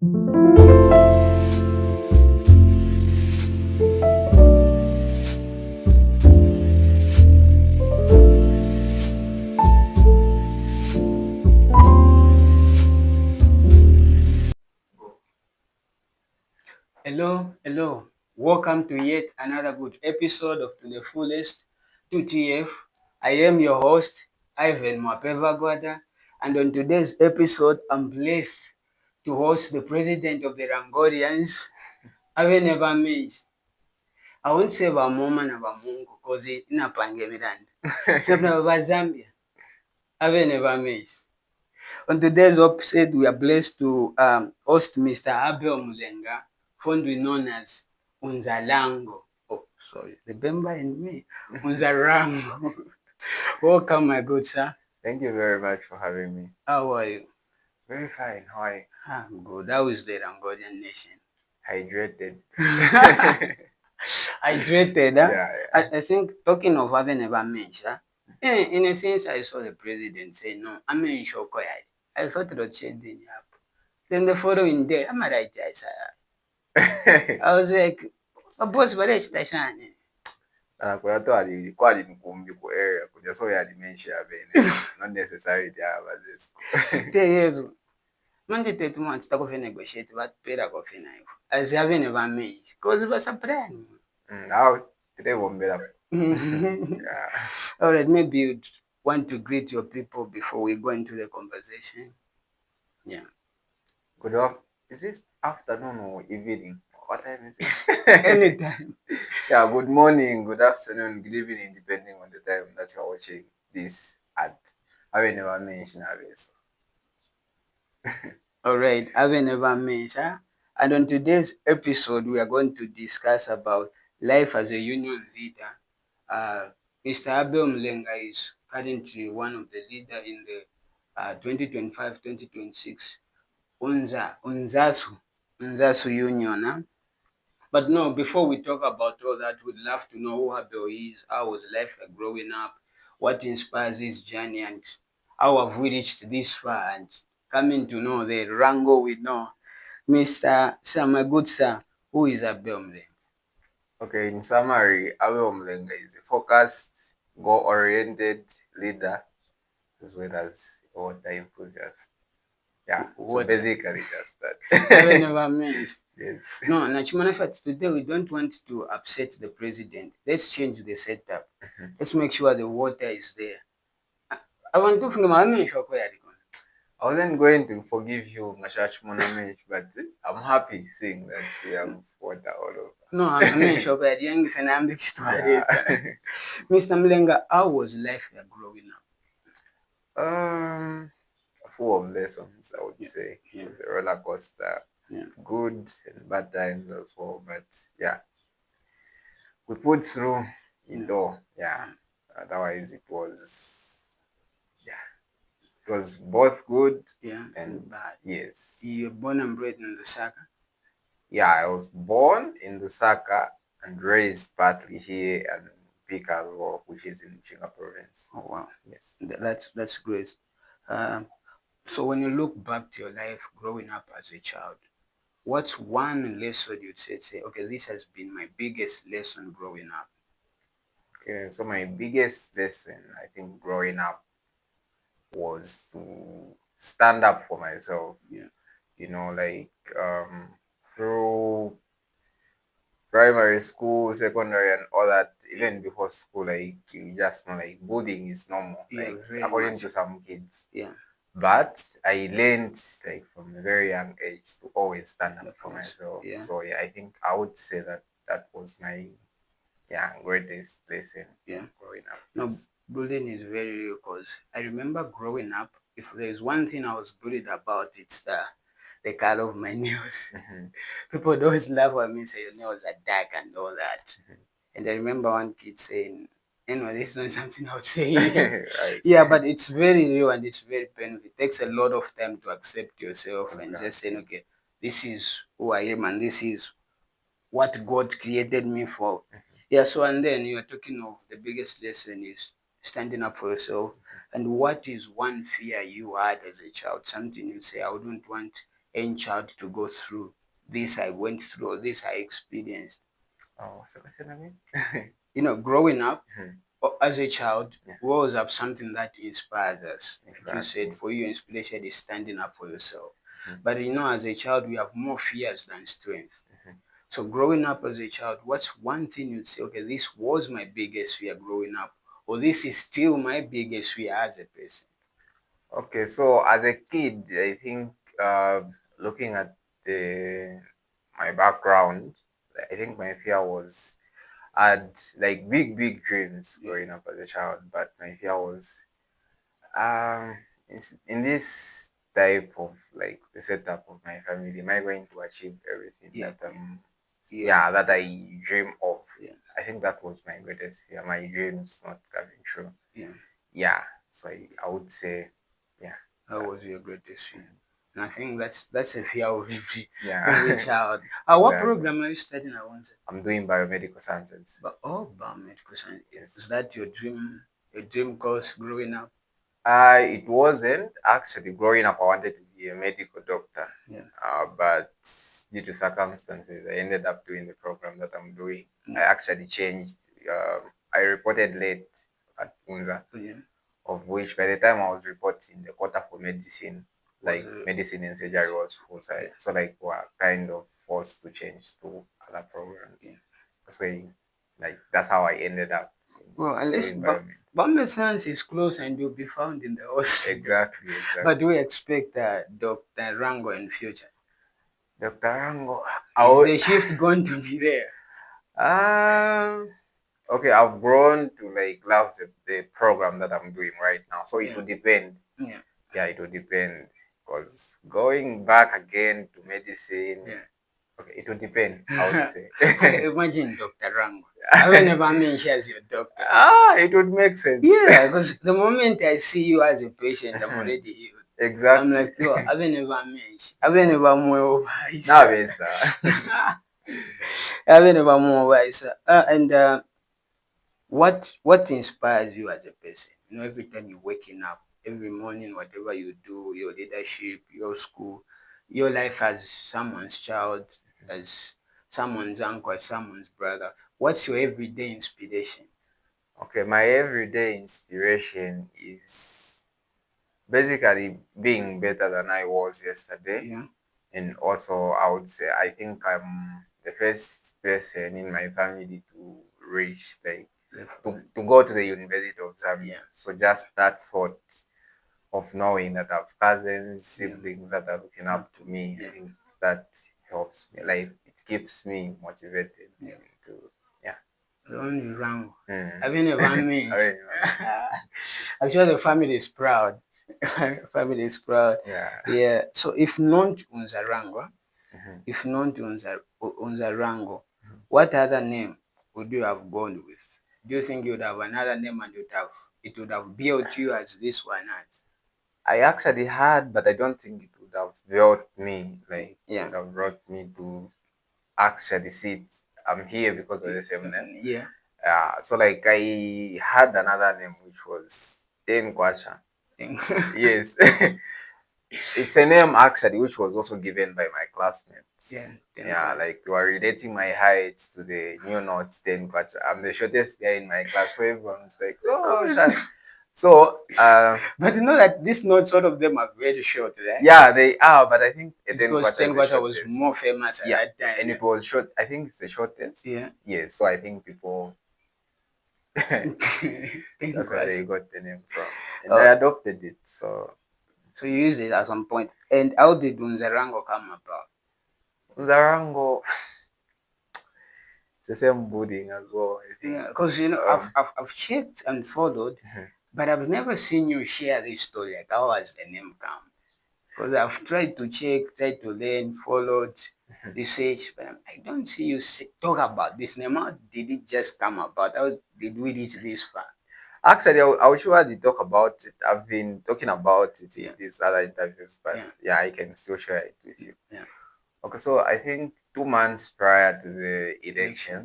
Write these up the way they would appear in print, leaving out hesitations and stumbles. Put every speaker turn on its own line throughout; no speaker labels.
Hello. Welcome to yet another good episode of To the Fullest 2TF. I am your host, Ivan Mwapevagwada, and on today's episode, I'm blessed to host the president of the Rangorians, Abel Mulenga. I won't say Bamoma na Bamungu because it's not Pangemiranda. Except about Zambia, Abel Mulenga. On today's episode, we are blessed to host Mr. Abel Mulenga, fondly known as UNZA RANGO. Oh, sorry, remember in me, UNZA RANGO. Welcome, my good sir.
Thank you very much for having me.
How are you?
Very fine. How are you?
I'm good. How is the Rangorian nation?
Hydrated.
Hydrated, huh?
Yeah.
I think talking of having never mentioned, in a sense, I saw the president say, no, I'm in shock. I thought it was changing up. Then the following day, I'm right. I was like, boss, but it's Tashani.
Kuna twali kwali mkumbi ku area kuja so ya dementia bene. Not necessary to have this.
Teyezo. Manje 30 months tako fe negotiate but pera ko fe na yo. As having never made. Cause it was a plan.
Now today won't be up.
Yeah. All right, maybe you'd want to greet your people before we go into the conversation. Yeah.
Good afternoon. Is this afternoon or evening? What time is it?
Anytime.
Yeah, good morning, good afternoon, good evening, depending on the time that you're watching this at. I will never mention this.
All right, I've never mentioned. And on today's episode, we are going to discuss about life as a union leader. Mr. Abel Mulenga is currently one of the leaders in the 2025-2026 UNZASU union. Huh? But no, before we talk about all that, we'd love to know who Abel is, how was life like growing up, what inspires his journey, and how have we reached this far, and coming to know the Rango we know. Mr. Sir, my good sir, who is Abel Mulenga?
Okay, in summary, Abel Mulenga is a focused, goal-oriented leader as well as a water enthusiast. Yeah, so basically just that.
I never means.
Yes.
No, Nachimanafa, today we don't want to upset the president. Let's change the setup. Let's make sure the water is there. I want to think about
I wasn't going to forgive you, Mashash Monamech, but I'm happy seeing that we have water all over.
No, I'm sure that young Fernandez story. Mr. Mulenga, how was life growing
up? Full of lessons, I would say.
Yeah.
It was a roller coaster.
Yeah.
Good and bad times as well. But yeah, we put through it all. Yeah. Otherwise, it was both good and bad. Yes.
You were born and bred in Lusaka?
Yeah, I was born in Lusaka and raised partly here and Pika, which is in Chinga province.
Oh wow.
Yes.
That's great. So when you look back to your life growing up as a child, what's one lesson you'd say, okay, this has been my biggest lesson growing up?
Okay, so my biggest lesson, I think, growing up was to stand up for myself.
Yeah.
You know, like through primary school, secondary, and all that, even before school, like you just know, like bullying is normal, like according to some kids.
Yeah.
But I learned like from a very young age to always stand up for myself.
Yeah.
So yeah, I think I would say that was my greatest lesson.
Yeah.
Growing up.
No, bullying is very real because I remember growing up. If there's one thing I was bullied about, it's the color of my nails. People always laugh at me, say your nails are dark and all that. And I remember one kid saying, anyway, this is not something I would say. Right. Yeah, but it's very real and it's very painful. It takes a lot of time to accept yourself and just saying, okay, this is who I am and this is what God created me for. Yeah, so and then you're talking of the biggest lesson is standing up for yourself. And what is one fear you had as a child? Something you say, I wouldn't want any child to go through this I went through or this I experienced?
Oh, what's the question again?
Growing up
Mhm.
as a child,
Yeah,
we always have something that inspires us. Like you said,
exactly.
for you, inspiration is standing up for yourself.
Mhm.
But as a child, we have more fears than strength.
Mhm.
So growing up as a child, what's one thing you'd say, okay, this was my biggest fear growing up, or this is still my biggest fear as a person?
Okay, so as a kid, I think looking at the my background, I think my fear was I had like big dreams
Yeah,
growing up as a child, but my fear was um in this type of like the setup of my family, am I going to achieve everything
yeah,
that
yeah,
that I dream of?
yeah,
I think that was my greatest fear, my dreams not coming true.
yeah.
Yeah, so I would say yeah.
That
That,
was your greatest fear. And I think that's a fear of every
yeah.
child. What
Exactly.
program are you studying at once?
I'm doing biomedical sciences.
But biomedical science.
Yes.
Is that your dream course growing up?
It wasn't actually growing up. I wanted to be a medical doctor,
Yeah.
but due to circumstances, I ended up doing the program that I'm doing. I
Yeah.
actually changed. I reported late at UNZA,
Yeah.
of which by the time I was reporting, the quota for medicine,
Was
like medicine and surgery, was full side.
yeah.
So like we are kind of forced to change to other programs.
Yeah.
That's why, like that's how I ended up
Well, at least
doing biomed.
biomedical science is close and you'll be found in the hospital.
Exactly,
But
exactly.
we expect Dr. Rango in future.
Dr. Rango, I
Is
would,
the shift going to be there?
um, okay, I've grown to like love the program that I'm doing right now. So it
Yeah.
would depend.
Yeah.
Yeah, it would depend. Because going back again to medicine,
Yeah.
okay, it would depend, I would say.
Okay, imagine Dr. Rango. I will never mention as your doctor.
It would make sense.
Yeah, because the moment I see you as a patient, I'm already healed. I'm
Exactly.
like, yo, I've
Now,
never
yes,
And what inspires you as a person? Every time you're waking up, every morning, whatever you do, your leadership, your school, your life as someone's child, as someone's uncle, as someone's brother. What's your everyday inspiration?
okay, my everyday inspiration is basically being better than I was yesterday.
Yeah,
And also, I would say I think I'm the first person in my family to reach like
definitely.
to go to the University of Zambia.
Yeah,
So just that thought of knowing that I have cousins,
yeah.
siblings that are looking
Up
up
to
to me, I
yeah,
think that helps me. Like it keeps me motivated
yeah.
to yeah.
The only wrong.
Mm.
Having a family.
I mean,
I'm sure the family is proud. Family is proud.
yeah.
Yeah. So if not Unzarango,
Mhm.
if not Unzarango, what other name would you have gone with? Do you think you would have another name and it would have built you as this one has?
I actually had, but I don't think it would have brought me, like, it
Yeah.
would have brought me to actually sit. I'm here because of the same name.
Yeah.
So, like, I had another name which was Ten Kwacha. Yes. It's a name actually which was also given by my
Yeah.
classmates.
Then
Yeah, like they were relating my height to the new notes 10 Kwacha. I'm the shortest guy in my class, so everyone's like, oh, so
But you know that these notes, all of them are very short, right?
yeah, they are, but I think Eden
Because
Kwacha is the
Tengwasha was
shortest.
more famous at
Yeah,
that time.
and it was short. I think it's the shortest.
Yeah.
Yes, so I think people that's where they
Tengwasha.
got the name from, and
Oh,
I adopted it. So
so you used it at some point. And how did Unzarango come about?
Zarango, it's the same building as well. I think.
Yeah, because I've checked and followed, but I've never seen you share this story. Like how has the name come? Because I've tried to check, tried to learn, followed, research, but I don't see you talk about this name. How did it just come about? How did we reach this far?
Actually, I'll surely talk about it. I've been talking about it in
Yeah,
these other interviews, but
yeah,
yeah, I can still share it with you.
yeah.
Okay, so I think 2 months prior to the
Election.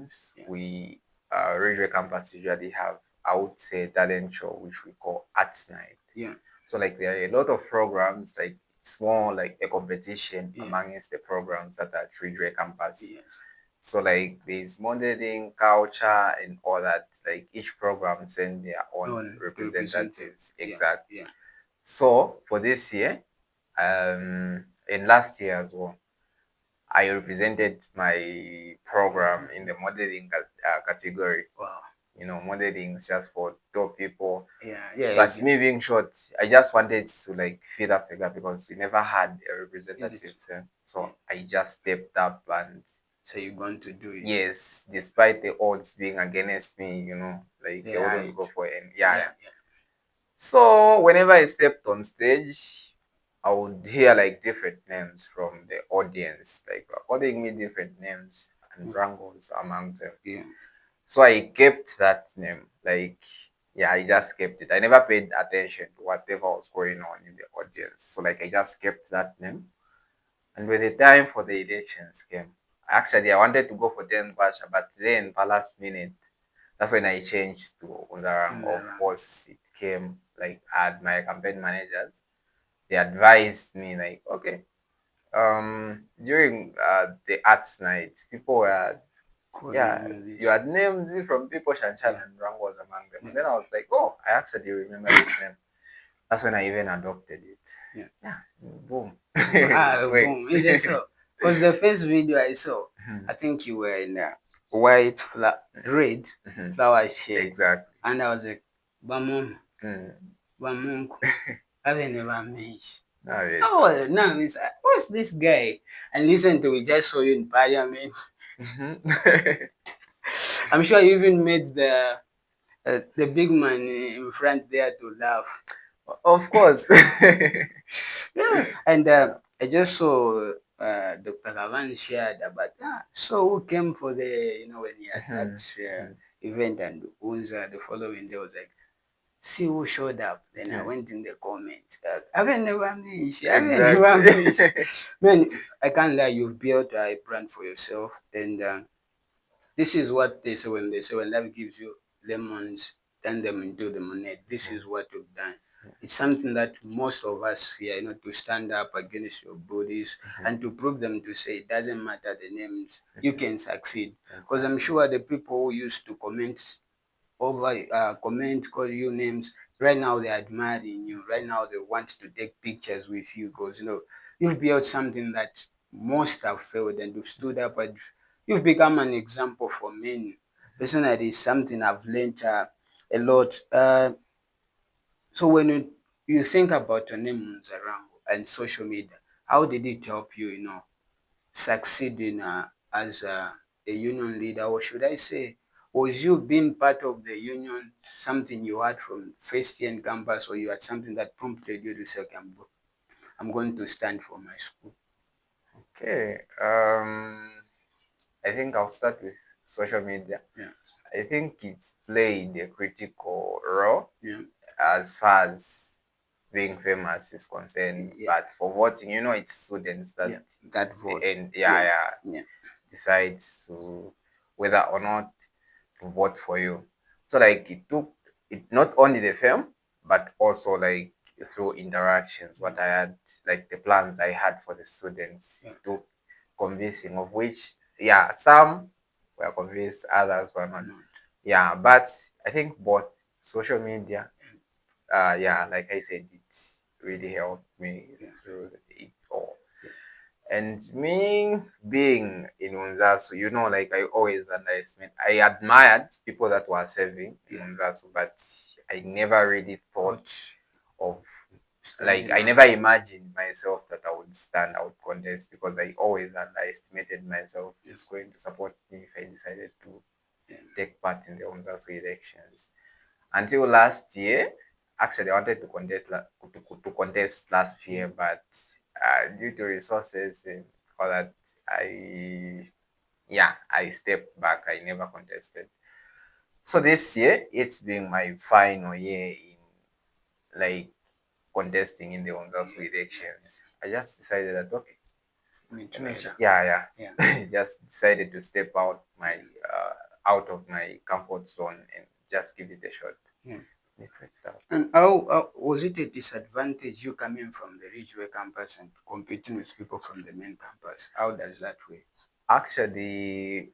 elections,
Yeah,
we Ridgeway campus usually have, I would say, talent show, which we call Arts Night.
yeah,
So like there are a lot of programs. Like it's more like a competition amongst the programs that are treated campus.
Yes.
So like there's modeling, culture, and all that. Like each program send their own
To represent them.
representatives. Exactly.
Yeah.
So for this year, and last year as well, I represented my program in the modeling category.
Wow.
Modeling is just for top people.
Yeah.
But me being short, I just wanted to like fill up the gap because we never had a representative there. So I just stepped up and
so you're going to do it.
yes, despite the odds being against me, like they wouldn't go for it. Yeah. So whenever I stepped on stage, I would hear like different names from the audience, like calling me different names and Rango's among them.
Yeah.
So I kept that name. Like, yeah, I just kept it. I never paid attention to whatever was going on in the audience. So like I just kept that name. And when the time for the elections came, actually I wanted to go for 10 Basha, but then the last minute, that's when I changed to UNZA RANGO. Of course, it came like at my campaign managers. They advised me like, okay, during the arts night, people were you had names from people Shanshan and Rango was among them. And then I was like, oh, I actually remember this name. That's when I even adopted it. Yeah. Boom.
Boom. It's just so. Because the first video I saw, I think you were in a white red flower shade.
Exactly.
And I was like, Bamon, Bamonko, I've never mentioned. Oh, now it's like, what's this guy? And listen to we just saw you in Parliament. I'm sure you even made the big man in front there to laugh.
Of course.
Yeah, and I just saw Dr. Kavan shared about so who came for the when he had that event and UNZA the following day was like see who showed up. Then I went in the comments. I haven't never missed. I haven't never missed. Man, I can't lie. You've built a brand for yourself, and this is what they say when life gives you lemons, turn them into lemonade. This is what you've done. It's something that most of us fear, to stand up against your bodies and to prove them to say it doesn't matter the names, you can succeed. Because I'm sure the people who used to call you names, right now they're admiring you. Right now they want to take pictures with you because you've built something that most have failed and you've stood up and you've become an example for many. Personally, it's something I've learned a lot. So when you think about your name UNZA RANGO and social media, how did it help you, succeed in as a union leader, or should I say, was you being part of the union something you had from first year in campus, or you had something that prompted you to say, okay, I'm going to stand for my school?
Okay. I think I'll start with social media.
Yeah.
I think it's played a critical role
Yeah.
as far as being famous is concerned. But for voting, it's students
that vote
and decides to whether or not to vote for you. So like it took it not only the fame, but also like through interactions, what I had, like the plans I had for the students, it took convincing, of which some were convinced, others were not. Yeah, but I think both social media, like I said, it really helped me through it all. And me being in UNZASU, like I always underestimate. I admired people that were serving in UNZASU, but I never really thought of, like, I never imagined myself that I would stand out contest because I always underestimated myself. It's going to support me if I decided to take part in the UNZASU elections. Until last year, actually, I wanted to contest last year, but due to resources and all that, I stepped back. I never contested. So this year, it's been my final year in like contesting in the UNZASU elections. I just decided that okay, just decided to step out of my comfort zone and just give it a shot.
And how was it a disadvantage you coming from the Ridgeway campus and competing with people from the main campus? How does that way?
Actually,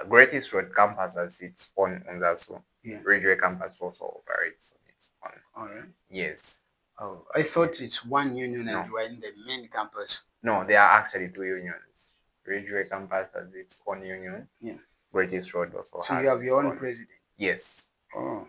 Greatest Road campus has its own UNZASU.
Yeah.
Ridgeway campus also operates on its own.
All right.
Yes.
Oh, I thought it's one union and
No.
you are in the main campus.
No, there are actually two unions. Ridgeway campus has its own union.
Yeah.
Greatest Road also
So
has
you have
its
your own
own.
president.
Yes.
Oh.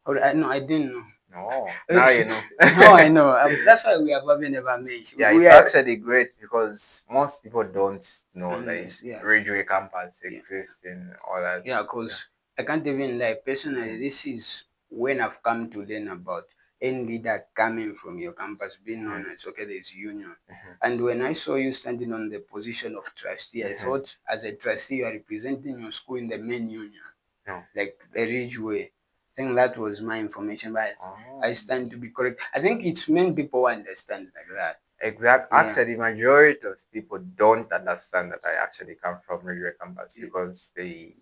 All right. No, I didn't know.
No, now you know.
Now I know. That's why we have probably never met.
Yeah,
We
it's
are,
actually great because most people don't know like
unless, yeah.
Ridgeway campus
Yeah.
exists and all that.
Yeah, because I can't even lie. Personally, this is when I've come to learn about any leader coming from your campus being known as, okay, there's union. And when I saw you standing on the position of trustee, I thought as a trustee you are representing your school in the main union,
No.
like the Ridgeway. I think that was my information, but I stand to be correct. I think it's many people who understand like that.
Exactly.
Yeah.
Actually, majority of people don't understand that I actually come from Ridgeway campus because they,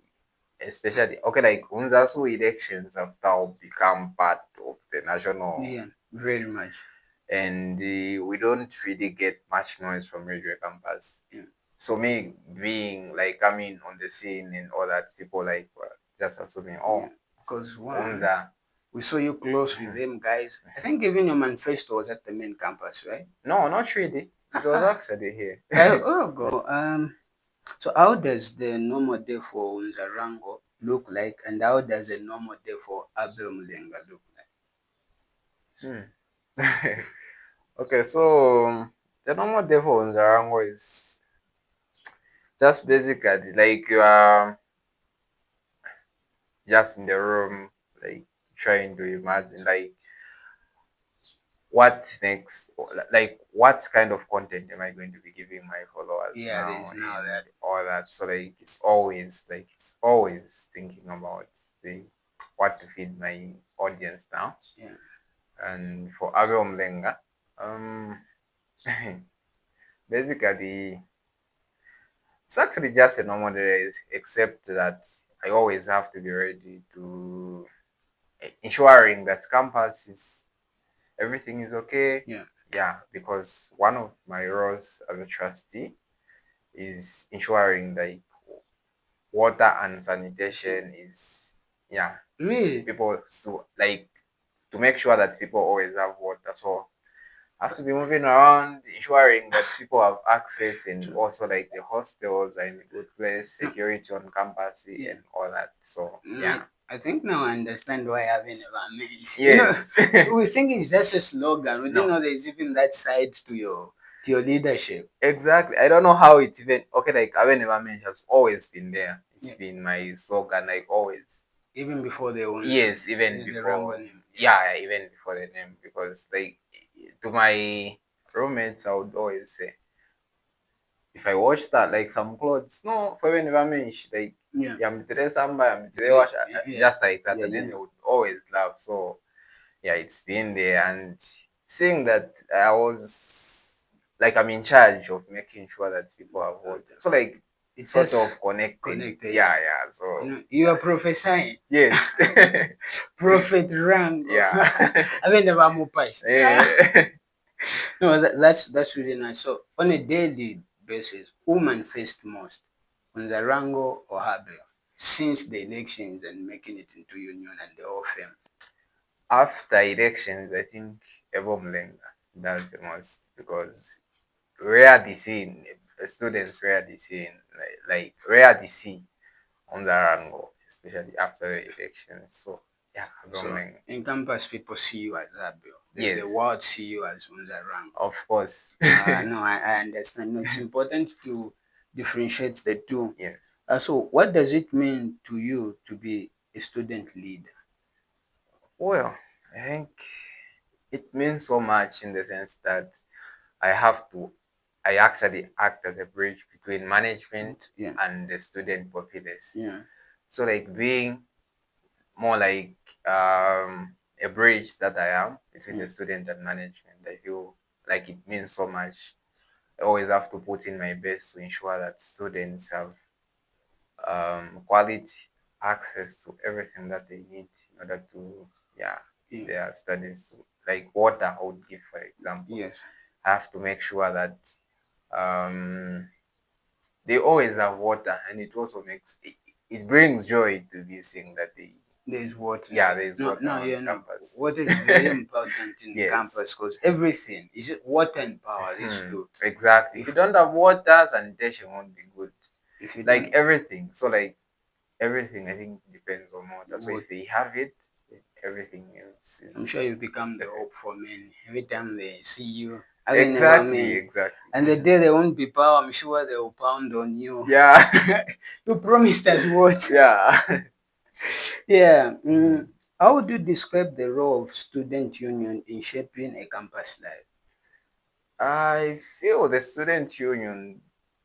especially okay, like UNZASU elections have now become part of the national.
Yeah, very much.
And we don't really get much noise from Ridgeway campus.
Yeah.
So me being like coming on the scene and all that, people like just assuming, oh,
because
UNZA.
we saw you close with them guys. I think even your manifesto was at the main campus, right?
No, not really. It was actually here.
Oh, go. So how does the normal day for UNZA RANGO look like, and how does a normal day for Abel Mulenga look like?
Okay, so the normal day for UNZA RANGO is just basically like you are just in the room, like trying to imagine like what next, like what kind of content am I going to be giving my followers now and
that.
all that. So it's always thinking about the what to feed my audience now.
Yeah.
And for Abel Mulenga, um basically it's actually just a normal day, except that I always have to be ready to ensuring that campus is everything is okay.
Yeah.
Yeah, because one of my roles as a trustee is ensuring like water and sanitation is, yeah,
Really?
people, so like to make sure that people always have water. So I have to be moving around, ensuring that people have access, and also like the hostels are in a good place, security on campus and all that. So yeah.
I think now I understand why I haven't ever met.
Yes.
We think it's just a slogan. We didn't know there's even that side to your leadership.
Exactly. I don't know how it even okay, like I've never mentioned has always been there. It's been my slogan, like always.
Even before the own.
Yes, even
the
before.
Rango name.
Yeah, even before the name, because like to my roommates, I would always say, if I watch that, like some clothes, no, for never mention, like just like that, and then they would always laugh. So yeah, it's been there, and seeing that I was like I'm in charge of making sure that people have water. So like it's sort of connected. Yeah. So
you are prophesying.
Yes.
Prophet Rango.
Yeah.
I mean never more pies.
Yeah.
No, that's really nice. So on a daily basis, who manifest most? UNZA RANGO or Abel? Since the elections and making it into union and the whole fame.
After elections, I think Abel Mulenga does the most because rarely seen students rarely seen like rarely see on the Rango, especially after the elections. So yeah, Abel Mulenga.
In campus, people see you as Abel.
Yes.
The world see you as UNZA RANGO.
Of course.
No, I understand. No, it's important to differentiate the two.
Yes.
So what does it mean to you to be a student leader?
Well, I think it means so much in the sense that I actually act as a bridge between management and the student populace.
Yeah.
So like being more like a bridge that I am between the student and management, I feel like it means so much. I always have to put in my best to ensure that students have quality access to everything that they need in order to their studies. Like water, I would give for example.
Yes.
I have to make sure that um, they always have water, and it also it brings joy to be seeing that
There's water.
yeah, there's
No,
water
no,
on campus.
water is very important in the
Yes.
campus because everything is it water and power. These two.
Exactly. If you don't have water, sanitation won't be good.
If you
Like
don't,
everything. So like everything, I think depends on water. So
what
if they have it, everything else
I'm sure
is
you become the
perfect.
hope for men. Every time they see you, having never
Exactly.
met,
Exactly.
and the day they won't be power, I'm sure they will pound on you.
Yeah.
You promised us what?
Yeah.
Yeah. How would you describe the role of student union in shaping a campus life?
I feel the student union,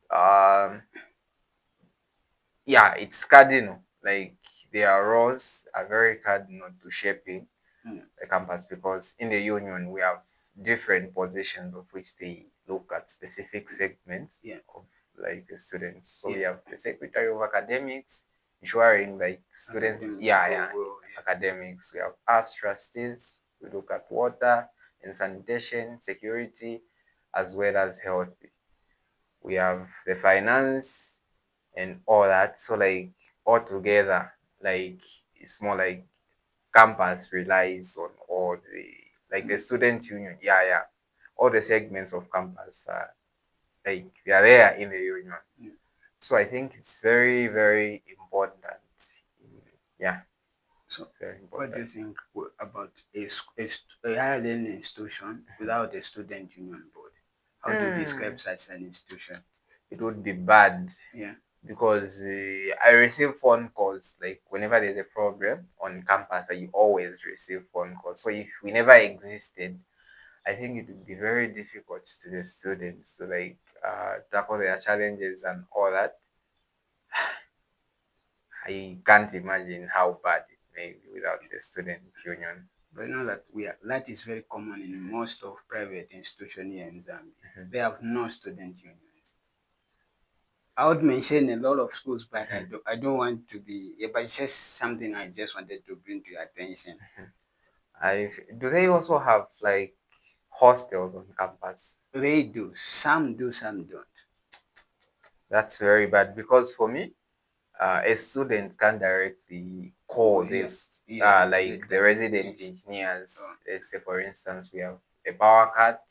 um, yeah, it's cardinal. Like their roles are very cardinal to shaping
Mm,
the campus because in the union we have different positions of which they look at specific segments
yeah.
of like the students. So we
Yeah.
have the secretary of academics, ensuring like students,
Academics
yeah,
go
yeah,
well.
academics. We have us trustees. We look at water and sanitation, security, as well as health. We have the finance and all that. So like all together, like it's more like campus relies on all the like the student union. Yeah, yeah. All the segments of campus are like they are there in the union.
Yeah.
So I think it's very, very important. Yeah,
So,
it's very
what do you
important.
think about a higher learning institution without a student union board? How do you describe
Hmm,
such an institution?
it would be bad
Yeah.
because I receive phone calls like whenever there's a problem on campus. I always receive phone calls. So if we never existed, I think it would be very difficult to the students to like tackle their challenges and all that. I can't imagine how bad it may be without the student union.
But you know that that is very common in most of private institutions here in Zambia.
Mhm,
They have no student unions. I would mention a lot of schools, but
mhm,
I don't want to be. Yeah, but it's just something I just wanted to bring to your attention.
mhm. Do they also have like hostels on campus?
They do, some don't.
That's very bad because for me, a student can directly call
Go here.
this
Yeah,
like the resident
yes.
engineers.
Uh,
Let's say for instance we have a power cut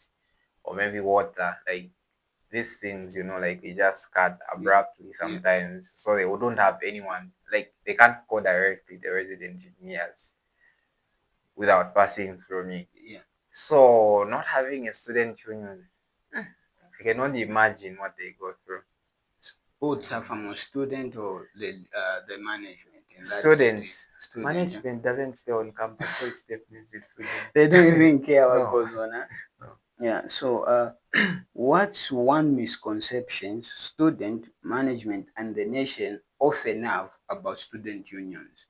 or maybe water. Like these things, like they just cut
yeah,
abruptly
yeah,
sometimes, so they wouldn't have anyone. Like they can't call directly the resident engineers without passing through me.
yeah.
So not having a student union, I can only imagine what they go through.
Both suffer more student or the management in that
Students,
student. Yeah.
management doesn't stay on campus, so it's definitely students.
They don't even care what
No,
goes on. Huh?
no.
Yeah. So, what's one misconception student management and the nation often have about student unions?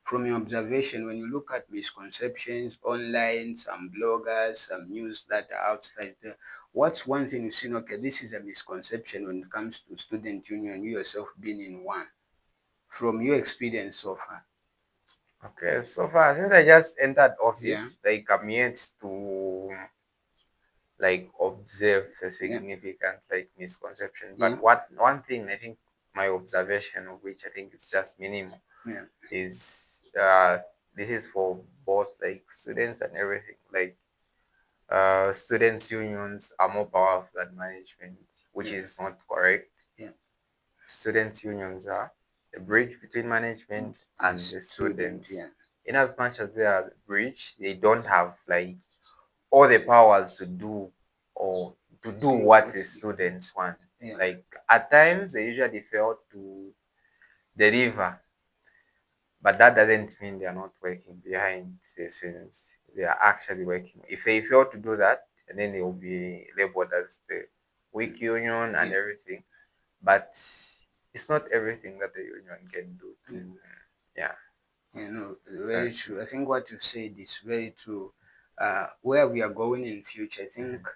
From your observation, when you look at misconceptions online, some bloggers, some news that are outside there, what's one thing you've seen? Okay, this is a misconception when it comes to student union, you yourself being in one, from your experience so far.
Okay, so far since I just entered
Yeah,
office, like I'm yet to like observe the
yeah,
significant like misconception.
yeah,
But what one thing I think my observation of which I think is just minimal
yeah,
is this is for both like students and everything. Like students unions are more powerful than management, which
yeah,
is not correct.
yeah.
Students unions are the bridge between management
And
and the
student,
students.
yeah.
In as much as they are the bridge, they don't have like all the powers to do or to do
Do
what
what?
the students want.
Yeah,
Like at times they usually fail to deliver, but that doesn't mean they are not working behind the scenes. They are actually working. If they fail to do that, then they will be labeled as the weak union and
yeah,
everything. But it's not everything that the union can do
yeah.
to, yeah,
Very
exactly.
true. I think what you said is very true. Where we are going in future, I think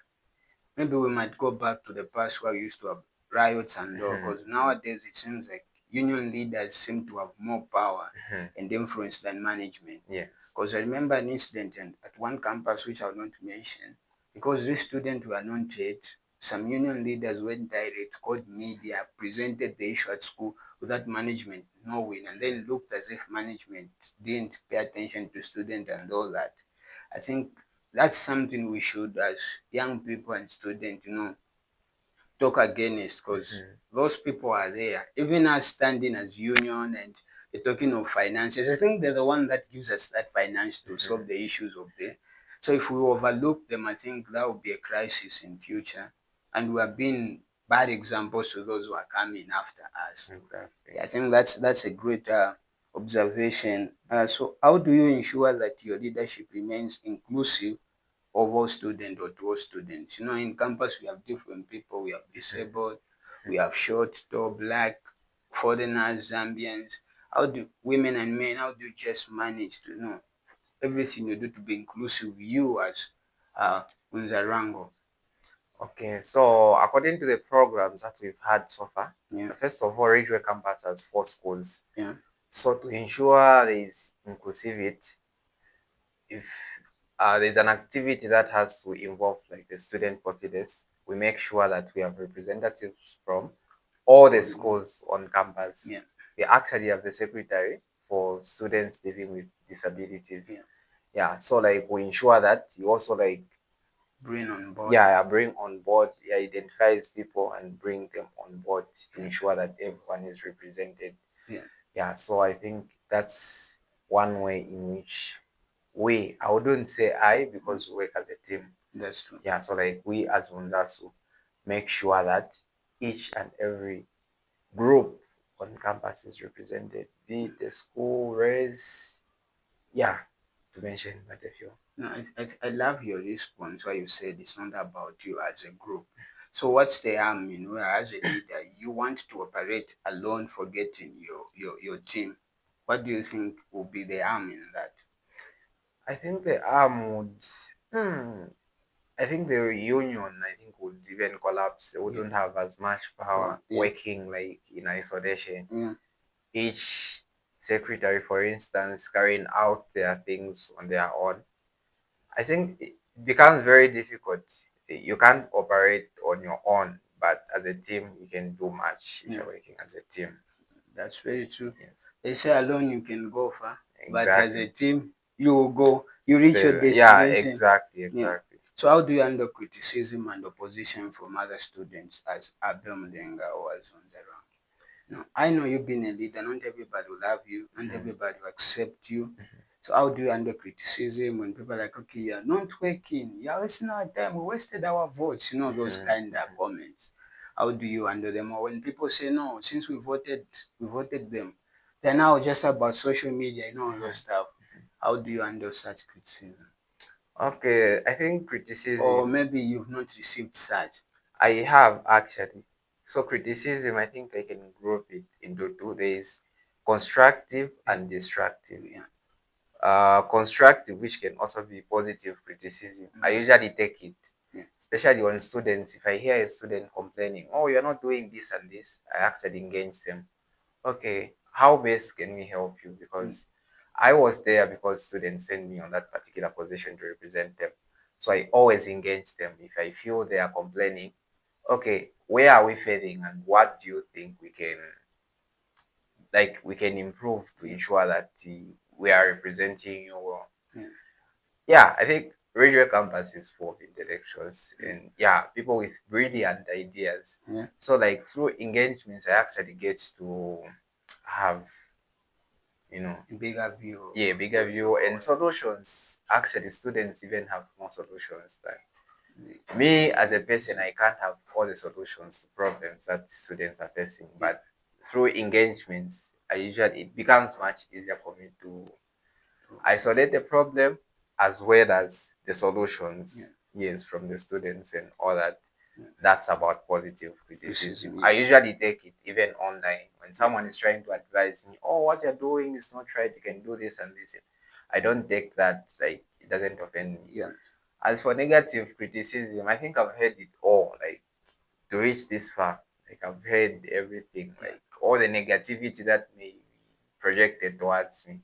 maybe we might go back to the past where we used to have riots and all,
Mhm,
because nowadays it seems like union leaders seem to have more power
Mhm.
and influence than management.
Yes.
Because I remember an incident at one campus, which I will not mention, because these students were not yet, some union leaders went direct, called media, presented the issue at school without management knowing, and then looked as if management didn't pay attention to students and all that. I think that's something we should, as young people and students, talk against, because
Mhm.
those people are there. Even us standing as union and you're talking of finances, I think they're the one that gives us that finance to solve
Mhm.
the issues of the. So if we overlook them, I think that will be a crisis in future, and we have been bad examples to those who are coming after us.
Exactly.
Yeah, I think that's a great observation. So how do you ensure that your leadership remains inclusive of all students or to all students? In campus we have different people. We have
Mhm.
disabled, we
Mhm.
have short, tall, black, foreigners, Zambians. How do women and men? How do you just manage to know everything you do to be inclusive? You as UNZA RANGO.
Okay, so according to the programs that we've had so far,
Yeah,
first of all, Ridgeway Campus has 4 schools.
yeah,
So to ensure there is inclusivity, if there's an activity that has to involve like the student populace, we make sure that we have representatives from all the schools on campus.
yeah,
We actually have the secretary for students living with disabilities.
yeah.
Yeah, so like we ensure that he also like
Bring on board.
yeah, bring on board, yeah, identifies people and bring them on board to
Yeah,
ensure that everyone is represented.
yeah,
Yeah, so I think that's one way in which I wouldn't say I because we work as a team.
that's true.
Yeah, so like we as UNZASU make sure that each and every group on campus is represented, be it the school, race, yeah, to mention but a few.
No, I love your response where you said it's not about you as a group. So what's the harm, where as a leader you want to operate alone, forgetting your team? What do you think will be the harm in that?
I think the arm would, hmm, I think the union, I think, would even collapse. They
Yeah.
wouldn't have as much power
Yeah.
working like in isolation.
Yeah.
Each secretary, for instance, carrying out their things on their own. I think it becomes very difficult. You can't operate on your own, but as a team, you can do much if
Yeah.
you're working as a team.
That's very true.
Yes,
They say alone you can go far, but as a
exactly.
team you will go, you reach your
Yeah,
destination.
exactly,
Yeah.
exactly.
So how do you handle criticism and opposition from other students as Abel Mulenga or as UNZA? No, I know you've been a leader. Not everybody will love you. Not
Mhm,
everybody will accept you.
mhm,
So how do you handle criticism when people are like, okay, you're not working. You're wasting our time. We wasted our votes. Those
mhm,
kind of comments. How do you handle them? Or when people say, no, since we voted them. They're now just about social media, all those
mhm.
stuff. How do you handle such criticism?
Okay, I think
Or
criticism
maybe you've not received such.
I have actually. So criticism, I think I can group it into two. There is constructive
Yeah,
and destructive.
yeah,
Constructive, which can also be positive criticism. I
yeah,
usually take it,
yeah,
especially on students. If I hear a student complaining, "Oh, you're not doing this and this," I actually engage them. Okay, how best can we help you?
mm,
Because I was there because students sent me on that particular position to represent them. So I always engage them. If I feel they are complaining, okay, where are we failing and what do you think we can improve to
yeah,
ensure that we are representing you well?
yeah,
Yeah, I think radio campus is full of intellectuals
yeah,
and yeah, people with brilliant ideas.
yeah.
So like through engagements, I actually get to have you know
A bigger view of
yeah, bigger
going
view and
forward.
solutions. Actually, students even have more solutions than
Yeah,
me as a person. I can't have all the solutions to problems that students are facing,
yeah,
but through engagements, it becomes much easier for me to isolate the problem as well as the
yeah,
solutions, yes, from the students and all that.
yeah.
That's about positive criticism.
Criticism,
I
yeah,
usually take it even online when
yeah,
someone is trying to advise me, "Oh, what you're doing is not right, you can do this and this." I don't take that like it doesn't offend me.
yeah,
As for negative criticism, I think I've heard it all, like to reach this far. Like I've heard everything, like all the negativity that may be projected towards me.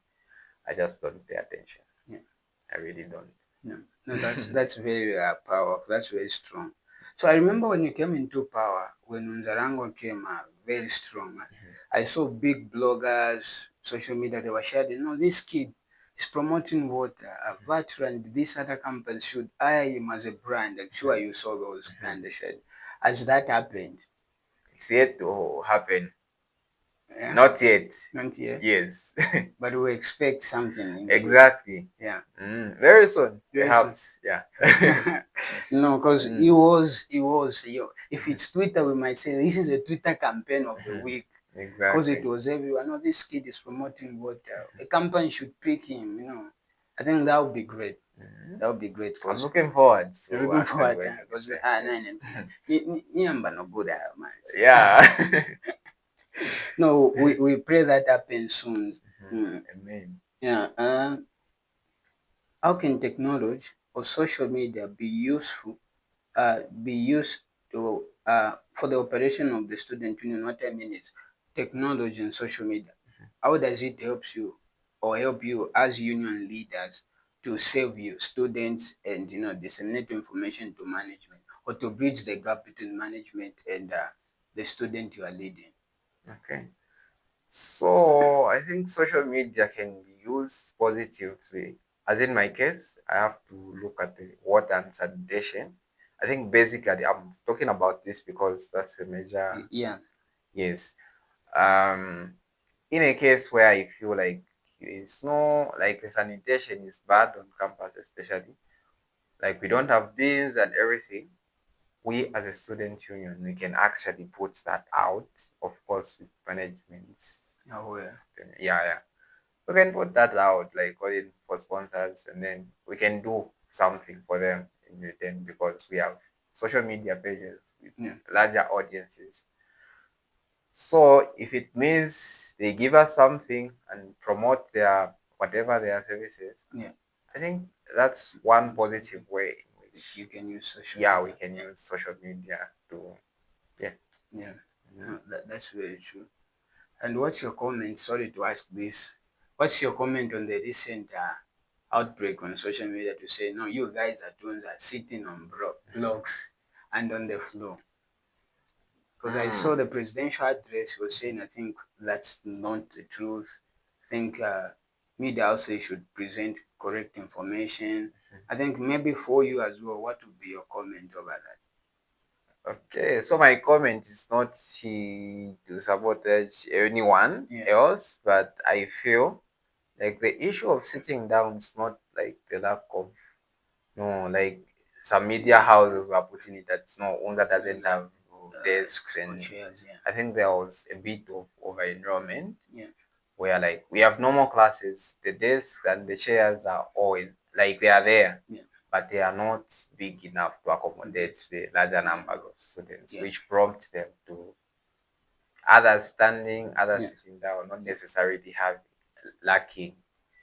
I just don't pay attention.
Yeah.
I really don't.
No, no, that's very powerful. That's very strong. So I remember when you came into power, when UNZA RANGO came very strong. I saw big bloggers, social media, they were sharing, this kid is promoting water, a veteran, this other company should hire him as a brand. I'm sure you saw those kind of shit. As that happened?
It's yet to happen.
Yeah.
Not yet.
Not yet.
Yes.
But we expect something in future.
Exactly.
Yeah.
Very soon.
Very soon.
Perhaps. Yeah.
No, because if it's Twitter, we might say this is a Twitter campaign of the week. Because
Exactly.
it was everyone. No, this kid is promoting water. A company should pick him. I think that would be great. That would be great.
I'm looking forward to
You're looking forward
actually
because no good man.
yeah.
No, we pray that happens soon.
Amen.
Yeah. How can technology or social media be used to for the operation of the student union? What I mean is technology and social media. How does it help you as union leaders to save you students and disseminate information to management or to bridge the gap between management and the student you are leading?
Okay. So I think social media can be used positively. As in my case, I have to look at the water and sanitation. I think basically I'm talking about this because that's a major.
Yeah.
Yes. Um in a case where I feel like it's no, like the sanitation is bad on campus, especially like we don't have bins and everything, we as a student union, we can actually put that out, of course, with management.
Oh, yeah.
Yeah. We can put that out, like calling for sponsors, and then we can do something for them in return because we have social media pages with larger audiences. So if it means they give us something and promote their whatever their services, I think that's one positive way in which
you can use social media.
we can use social media to
No, that's very true. And what's your comment? Sorry to ask this. What's your comment on the recent outbreak on social media to say, no, you guys are doing that sitting on blocks and on the floor? Because I saw the presidential address was saying, I think that's not the truth. I think media also should present correct information. I think maybe for you as well, what would be your comment over that?
Okay, so my comment is not to sabotage anyone else, but I feel like the issue of sitting down is not like the lack of, no, like some media houses were putting it that no, UNZA doesn't have desks, and I think there was a bit of over enrollment where like we have normal classes, the desks and the chairs are all like they are there, but they are not big enough to accommodate the larger numbers of students, which prompt them to others standing, others sitting down, not necessarily having lacking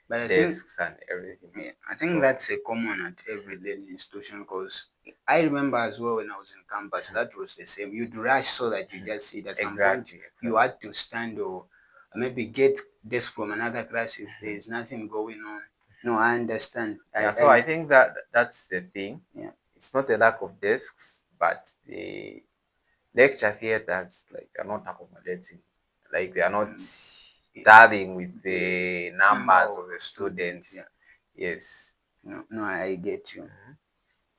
desks and everything.
I think that's a common at every learning institution because I remember as well when I was in campus, that was the same. You'd rush so that you just sit. At some point, you had to stand or maybe get desk from another class if there is nothing going on. No, I understand.
So I think that's the thing. It's not a lack of desks, but the lecture theaters like are not accommodating. Like they are not tallying with the numbers of the students. Yes.
No, I get you.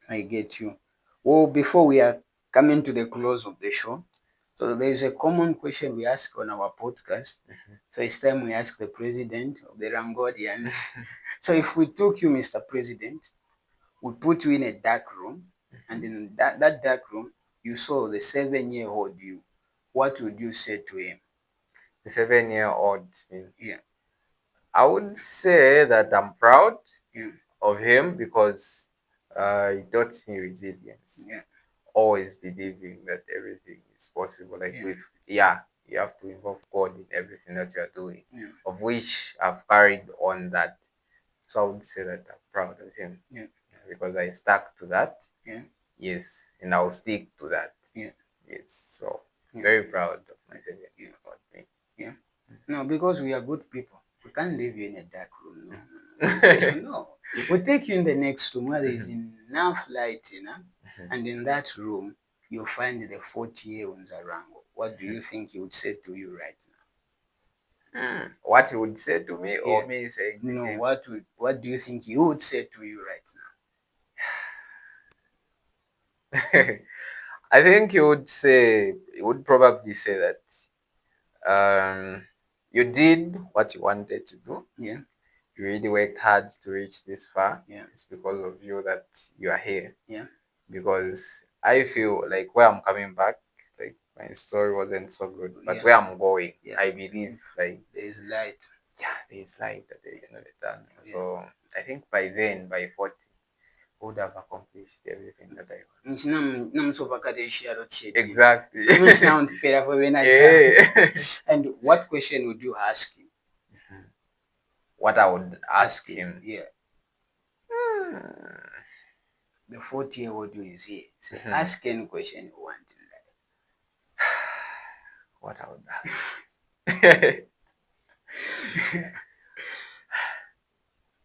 I get you. Well, before we are coming to the close of the show, so there is a common question we ask on our podcast. So it's time we ask the president of the Rangodians. So if we took you, Mr. President, we put you in a dark room, and in that dark room, you saw the 7-year-old you. What would you say to him?
The 7-year-old me. I would say that I'm proud of him because he taught me resilience. Always believing that everything is possible. Like you have to involve God in everything that you are doing, of which I've carried on that. So I would say that I'm proud of him because I stuck to that. Yes, and I'll stick to that. Yes, so very proud of myself. About me.
Yeah. No, because we are good people. We can't leave you in a dark room. No. We'll take you in the next room where there is enough light, and in that room, you'll find the 40-year UNZA RANGO. What do you think he would say to you right now?
What he would say to me, or
Yeah.
me saying to
No,
him?
what do you think he would say to you right
I think he would probably say that you did what you wanted to do.
now? Yeah.
You really worked hard to reach this far.
Yeah.
It's because of you that you are here.
Yeah.
Because I feel like where I'm coming back, like my story wasn't so good, but
Yeah.
where I'm going,
Yeah.
I believe like
There is light.
there is light at the end of the tunnel.
Yeah.
So I think by then, by 40, I would have accomplished everything that I want. Exactly. Yeah.
And what question would you ask him?
What I would ask him.
Yeah.
Hmm.
The 40-year-old is here. So ask any question you want in
What I would ask.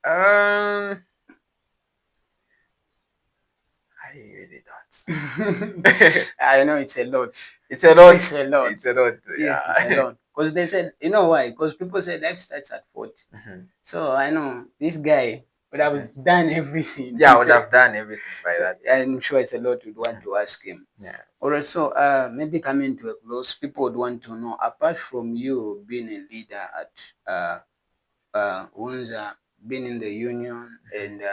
I really don't.
I know it's a lot.
It's a lot.
It's a lot.
It's a lot.
Yeah, it's a lot. Because they said, you know why? Because people say life starts at 40. So I know this guy would have done everything.
Yeah, I would have done everything by that.
I'm sure it's a lot you'd want to ask him.
Yeah.
Alright, so maybe coming to a close, people would want to know, apart from you being a leader at UNZA, being in the union, and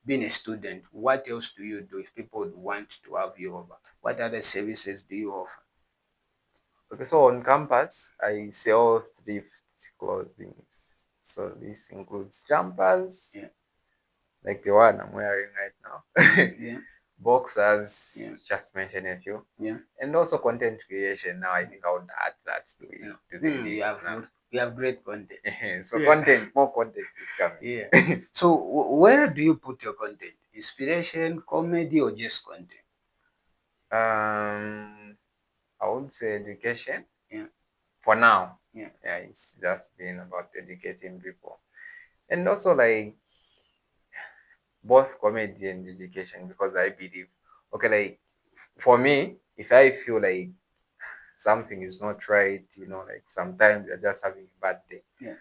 being a student, what else do you do if people would want to have you over? What other services do you offer?
Okay, so on campus, I sell thrift clothing. So this includes jumpers, like the one I'm wearing right now.
Yeah.
Boxers, just mention a few.
Yeah.
And also content creation. Now I think I would add that to it. To the list
you have great content.
So more content is coming.
Yeah. So where do you put your content? Inspiration, comedy, or just content?
I would say education.
Yeah.
For now.
Yeah.
Yeah, it's just been about educating people. And also like both comedy and education, because I believe, okay, like for me, if I feel like something is not right, like sometimes you're just having a bad day.
Yeah.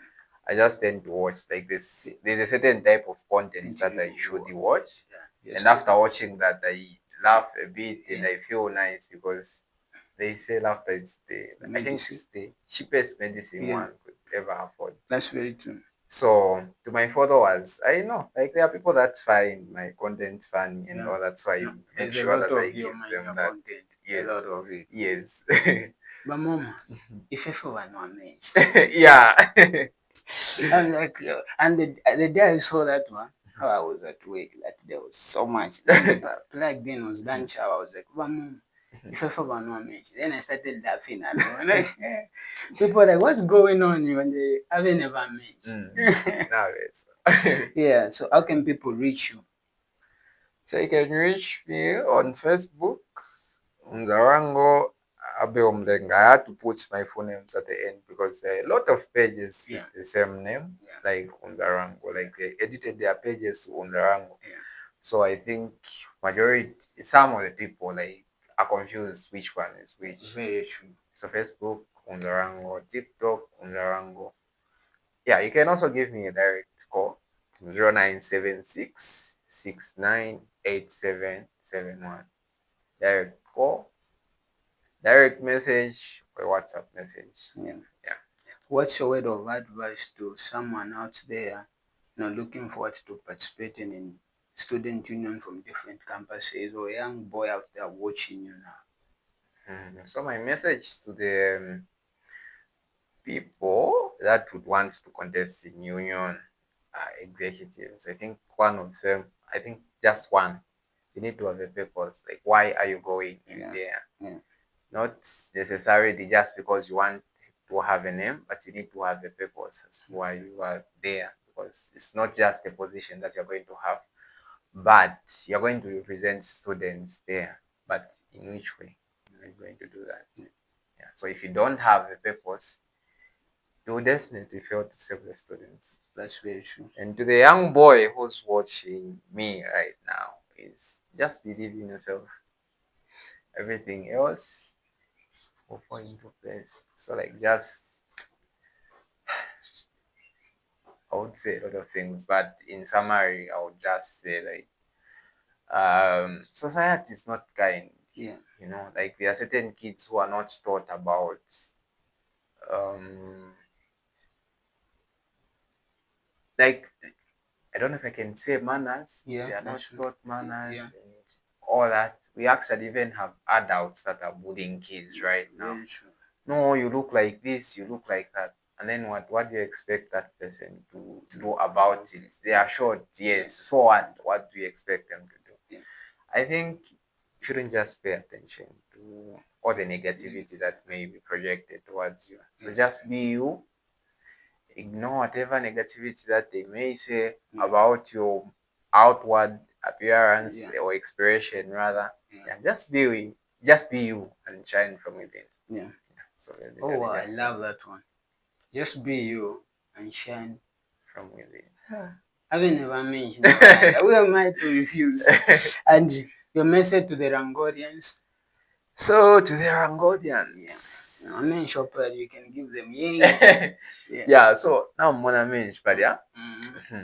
I just tend to watch like this. There's a certain type of content that I should watch. Yeah. And after watching that, I laugh a bit and I feel nice, because they say laughter is I think it's the cheapest medicine one could ever afford.
That's very true.
So to my followers, I know like there are people that find my content funny and all that, so I make sure that I give them that.
Content.
Yes.
A lot of it.
Yes.
But mama, if everyone were nice.
Yeah.
I'm like, and the day I saw that one, how I was at work, that there was so much. Like then was lunch hour. I was like, mama, if everyone were nice. Then I started laughing alone. Like, people were like, what's going on when they haven't never met? Yeah. So how can people reach you?
So you can reach me on Facebook, UNZA RANGO, Abel Mulenga. I had to put my full names at the end because there are a lot of pages with the same name, like UNZA RANGO. Like they edited their pages to UNZA RANGO. So I think some of the people like are confused which one is which.
Very true.
So Facebook, UNZA RANGO, TikTok, UNZA RANGO. Yeah, you can also give me a direct call, 0976 698771. Direct call, direct message, or WhatsApp message.
Yeah. What's your word of advice to someone out there, looking forward to participating in student union from different campuses, or a young boy out there watching you now?
So my message to the people that would want to contest in union executives, I think just one, you need to have a purpose. Like, why are you going in there? Not necessarily just because you want to have a name, but you need to have a purpose as to why you are there, because it's not just a position that you're going to have, but you're going to represent students there. But in which way are you going to do that? Yeah. So if you don't have a purpose, you will definitely fail to serve the students.
That's very true.
And to the young boy who's watching me right now, is just believe in yourself. Everything else will fall into place. So like just I would say a lot of things, but in summary, I would just say like society is not kind.
Yeah.
You know, like there are certain kids who are not taught about um like I don't know if I can say manners.
Yeah,
They are not
that's true.
taught manners
Yeah.
and all that. We actually even have adults that are bullying kids right now.
Very true.
No, you look like this, you look like that. And then what do you expect that person to do about it? They are short, yes. So what do you expect them to do?
Yeah.
I think you shouldn't just pay attention to all the negativity that may be projected towards you. So just be you. Ignore whatever negativity that they may say about your outward appearance or expression rather. Yeah, just be you and shine from within.
Yeah.
So
Oh wow, I love that one. Just be you and shine
from within.
I will never mention that. Who am I to refuse? And your message to the Rangorians?
So to the Rangodians.
I mean, shopper, you can give them
yeah. So now I'm gonna mention, but yeah.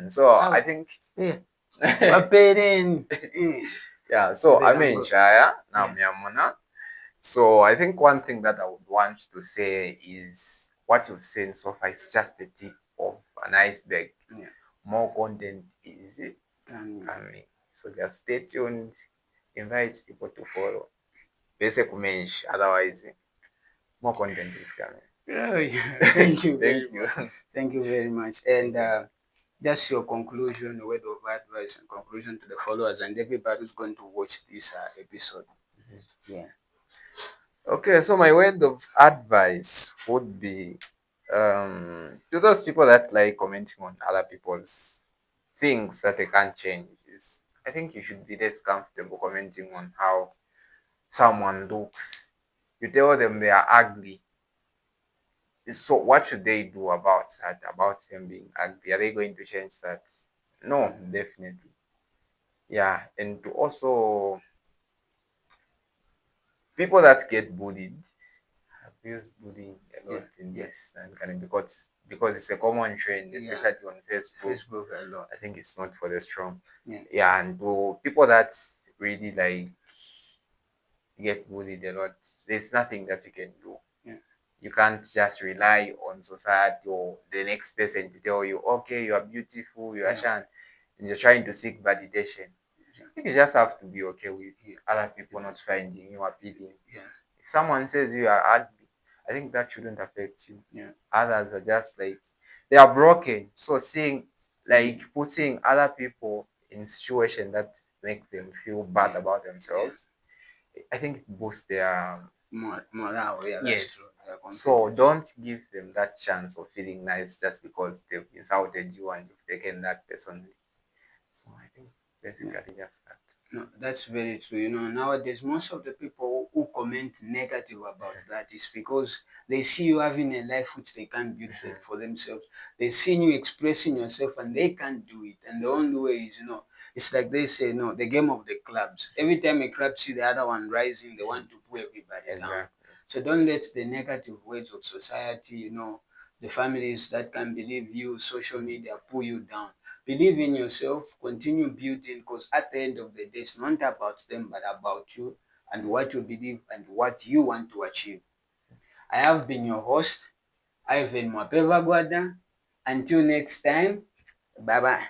So I think yeah. So I mean, Shaya now Miamona. So I think one thing that I would want to say is what you've seen so far is just the tip of an iceberg.
Yeah.
More content is coming. So just stay tuned. Invite people to follow. Basic mensch, otherwise more content is coming.
Oh, yeah. Thank you very much. Thank you very much. And that's your conclusion, word of advice and conclusion to the followers and everybody who's going to watch this episode. Yeah.
Okay, so my word of advice would be to those people that like commenting on other people's things that they can't change is I think you should be less comfortable commenting on how someone looks. You tell them they are ugly. So what should they do about that? About them being ugly? Are they going to change that? No, definitely. Yeah, and to also people that get bullied have used bullying a lot in this and kind of because it's a common trend, especially on Facebook a lot. I think it's not for the strong. Yeah, and to people that really like get bullied a lot, there's nothing that you can do. You can't just rely on society or the next person to tell you, okay, you are beautiful, you are shan, and you're trying to seek validation. I think you just have to be okay with other people not finding you appealing. If someone says you are ugly, I think that shouldn't affect you. Others are just like they are broken. So putting other people in situations that make them feel bad about themselves, I think it boosts their morale. Yeah, that's true. So don't give them that chance of feeling nice just because they've insulted you and you've taken that personally. So I think basically just that.
No, that's very true. You know, nowadays most of the people who comment negative about that is because they see you having a life which they can't build for themselves. They see you expressing yourself and they can't do it. And the only way is, you know, it's like they say, no, the game of the clubs. Every time a club see the other one rising, they want to pull everybody down. So don't let the negative words of society, you know, the families that can believe you, social media pull you down. Believe in yourself, continue building because at the end of the day, it's not about them, but about you and what you believe and what you want to achieve. I have been your host, Ivan Mwapeva Gwada. Until next time, bye-bye.